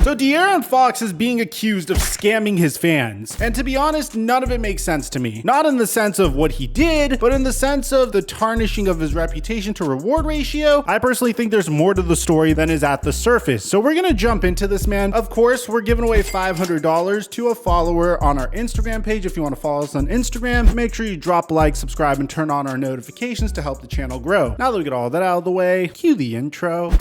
So De'Aaron Fox is being accused of scamming his fans. And to be honest, none of it makes sense to me. Not in the sense of what he did, but in the sense of the tarnishing of his reputation to reward ratio. I personally think there's more to the story than is at the surface. So we're gonna jump into this, man. Of course, we're giving away $500 to a follower on our Instagram page. If you wanna follow us on Instagram, make sure you drop a like, subscribe, and turn on our notifications to help the channel grow. Now that we get all that out of the way, cue the intro.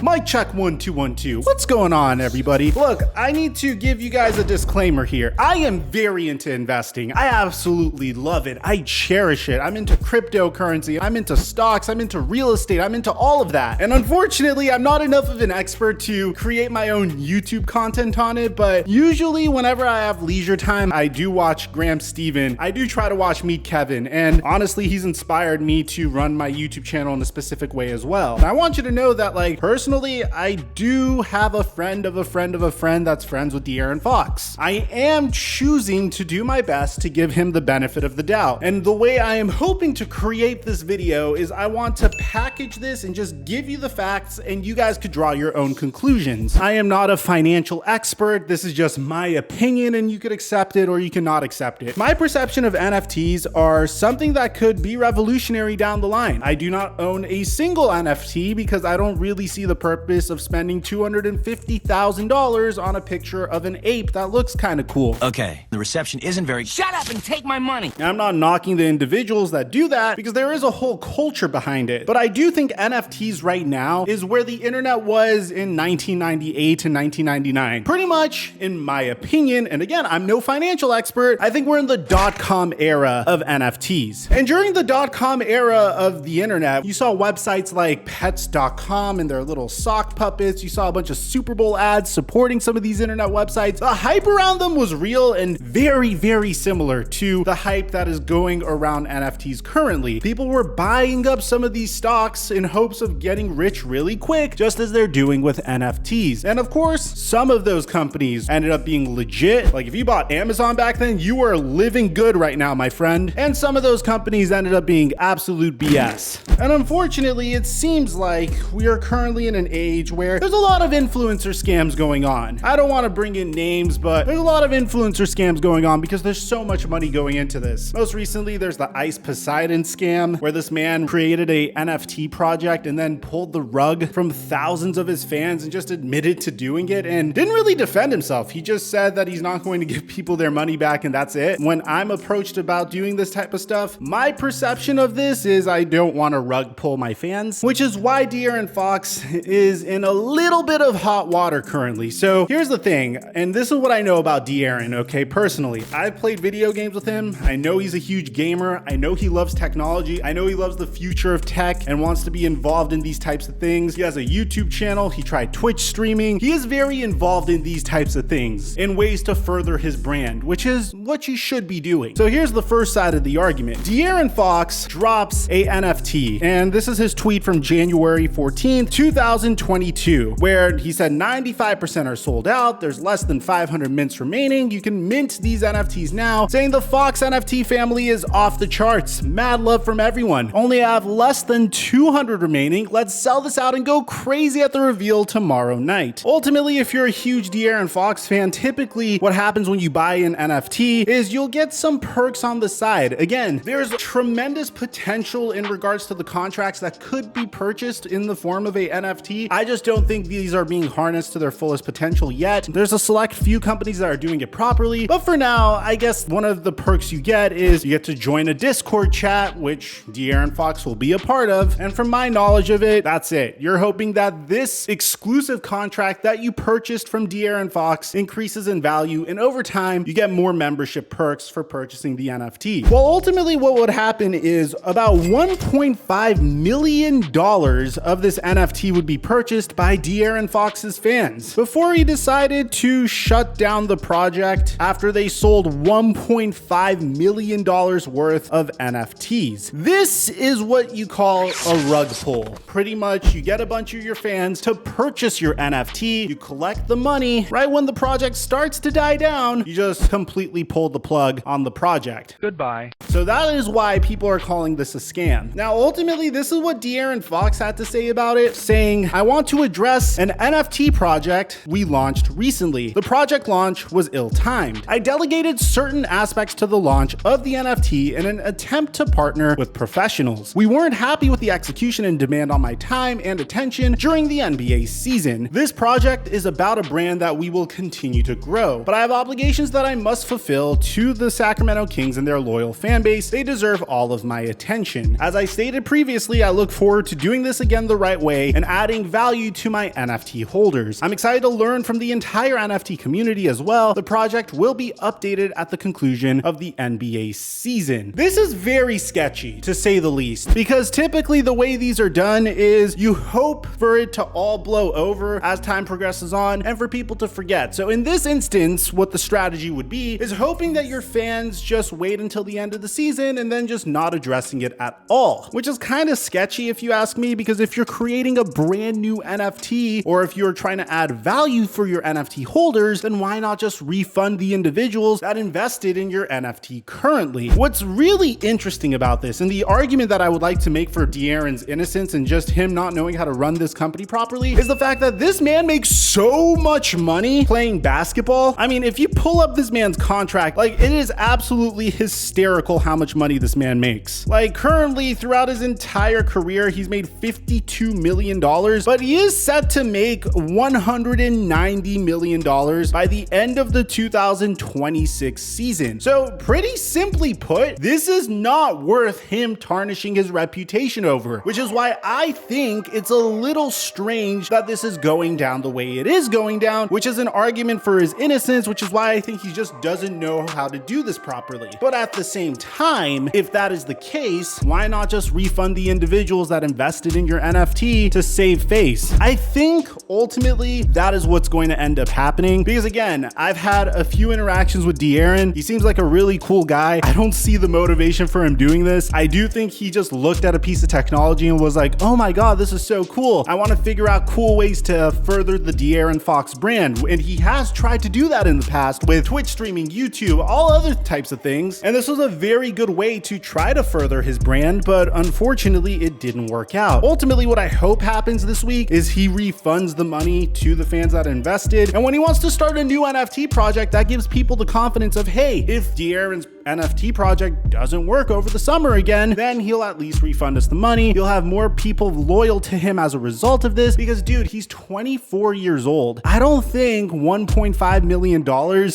Mic check 1 2 1 2. What's going on, everybody? Look, I need to give you guys a disclaimer here. I am very into investing. I absolutely love it. I cherish it. I'm into cryptocurrency. I'm into stocks. I'm into real estate. I'm into all of that. And unfortunately, I'm not enough of an expert to create my own YouTube content on it. But usually, whenever I have leisure time, I do watch Graham Stephan. I do try to watch Meet Kevin. And honestly, he's inspired me to run my YouTube channel in a specific way as well. And I want you to know that, like, personally, I do have a friend of a friend of a friend that's friends with De'Aaron Fox. I am choosing to do my best to give him the benefit of the doubt. And the way I am hoping to create this video is I want to package this and just give you the facts and you guys could draw your own conclusions. I am not a financial expert. This is just my opinion and you could accept it or you cannot accept it. My perception of NFTs are something that could be revolutionary down the line. I do not own a single NFT because I don't really see the purpose of spending $250,000 on a picture of an ape that looks kind of cool. Okay, the reception isn't very— Shut up and take my money! Now, I'm not knocking the individuals that do that because there is a whole culture behind it. But I do think NFTs right now is where the internet was in 1998 to 1999. Pretty much, in my opinion, and again, I'm no financial expert, I think we're in the .com era of NFTs. And during the .com era of the internet, you saw websites like pets.com and their little sock puppets. You saw a bunch of Super Bowl ads supporting some of these internet websites. The hype around them was real and very, very similar to the hype that is going around NFTs currently. People were buying up some of these stocks in hopes of getting rich really quick, just as they're doing with NFTs. And of course, some of those companies ended up being legit. Like if you bought Amazon back then, you were living good right now, my friend. And some of those companies ended up being absolute BS. And unfortunately, it seems like we are currently in an age where there's a lot of influencer scams going on. I don't want to bring in names, but there's a lot of influencer scams going on because there's so much money going into this. Most recently, there's the Ice Poseidon scam where this man created a NFT project and then pulled the rug from thousands of his fans and just admitted to doing it and didn't really defend himself. He just said that he's not going to give people their money back and that's it. When I'm approached about doing this type of stuff, my perception of this is I don't want to rug pull my fans, which is why De'Aaron Fox is in a little bit of hot water currently. So here's the thing, and this is what I know about De'Aaron, okay, personally. I've played video games with him. I know he's a huge gamer. I know he loves technology. I know he loves the future of tech and wants to be involved in these types of things. He has a YouTube channel. He tried Twitch streaming. He is very involved in these types of things in ways to further his brand, which is what you should be doing. So here's the first side of the argument. De'Aaron Fox drops a NFT, and this is his tweet from January 14th, 2022, where he said 95% are sold out. There's less than 500 mints remaining. You can mint these NFTs now, saying the Fox NFT family is off the charts. Mad love from everyone. Only have less than 200 remaining. Let's sell this out and go crazy at the reveal tomorrow night. Ultimately, if you're a huge De'Aaron Fox fan, typically what happens when you buy an NFT is you'll get some perks on the side. Again, there's tremendous potential in regards to the contracts that could be purchased in the form of a NFT. I just don't think these are being harnessed to their fullest potential yet. There's a select few companies that are doing it properly, but for now, I guess one of the perks you get is you get to join a Discord chat, which De'Aaron Fox will be a part of. And from my knowledge of it, that's it. You're hoping that this exclusive contract that you purchased from De'Aaron Fox increases in value, and over time, you get more membership perks for purchasing the NFT. Well, ultimately, what would happen is about $1.5 million of this NFT would be purchased by De'Aaron Fox's fans before he decided to shut down the project after they sold $1.5 million worth of NFTs. This is what you call a rug pull. Pretty much, you get a bunch of your fans to purchase your NFT, you collect the money, right when the project starts to die down, you just completely pull the plug on the project. Goodbye. So that is why people are calling this a scam. Now, ultimately, this is what De'Aaron Fox had to say about it, saying, I want to address an NFT project we launched recently. The project launch was ill-timed. I delegated certain aspects to the launch of the NFT in an attempt to partner with professionals. We weren't happy with the execution and demand on my time and attention during the NBA season. This project is about a brand that we will continue to grow, but I have obligations that I must fulfill to the Sacramento Kings and their loyal fan base. They deserve all of my attention. As I stated previously, I look forward to doing this again the right way and adding value to my NFT holders. I'm excited to learn from the entire NFT community as well. The project will be updated at the conclusion of the NBA season. This is very sketchy, to say the least, because typically the way these are done is you hope for it to all blow over as time progresses on and for people to forget. So in this instance, what the strategy would be is hoping that your fans just wait until the end of the season and then just not addressing it at all, which is kind of sketchy if you ask me, because if you're creating a brand new NFT or if you're trying to add value for your NFT holders, then why not just refund the individuals that invested in your NFT currently? What's really interesting about this, and the argument that I would like to make for De'Aaron's innocence and just him not knowing how to run this company properly, is the fact that this man makes so much money playing basketball. I mean, if you pull up this man's contract, like, it is absolutely hysterical how much money this man makes. Like, currently throughout his entire career, he's made $52 million, but he is set to make $190 million by the end of the 2026 season. So pretty simply put, this is not worth him tarnishing his reputation over, which is why I think it's a little strange that this is going down the way it is going down, which is an argument for his innocence, which is why I think he just doesn't know how to do this properly. But at the same time, if that is the case, why not just refund the individuals that invested in your NFT to save face? I think ultimately that is what's going to end up happening, because again, I've had a few interactions with De'Aaron. He seems like a really cool guy. I don't see the motivation for him doing this. I do think he just looked at a piece of technology and was like, oh my God, this is so cool. I want to figure out cool ways to further the De'Aaron Fox brand. And he has tried to do that in the past with Twitch streaming, YouTube, all other types of things. And this was a very good way to try to further his brand, but unfortunately it didn't work out. Ultimately, what I hope happens this week is he refunds the money to the fans that invested. And when he wants to start a new NFT project, that gives people the confidence of, hey, if De'Aaron's NFT project doesn't work over the summer again, then he'll at least refund us the money. You'll have more people loyal to him as a result of this, because dude, he's 24 years old. I don't think $1.5 million,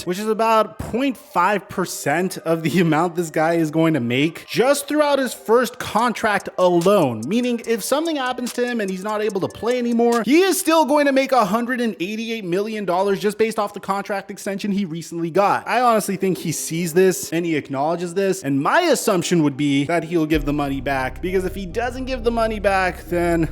which is about 0.5% of the amount this guy is going to make just throughout his first contract alone, meaning if something happens to him and he's not able to play anymore, he is still going to make $188 million just based off the contract extension he recently got. I honestly think he sees this and he acknowledges this, and my assumption would be that he'll give the money back, because if he doesn't give the money back, then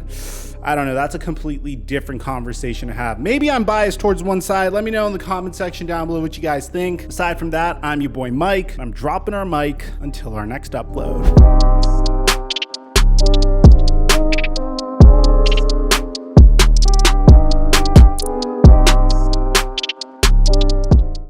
I don't know, that's a completely different conversation to have. Maybe I'm biased towards one side. Let me know in the comment section down below what you guys think. Aside from that, I'm your boy Mike. I'm dropping our mic until our next upload.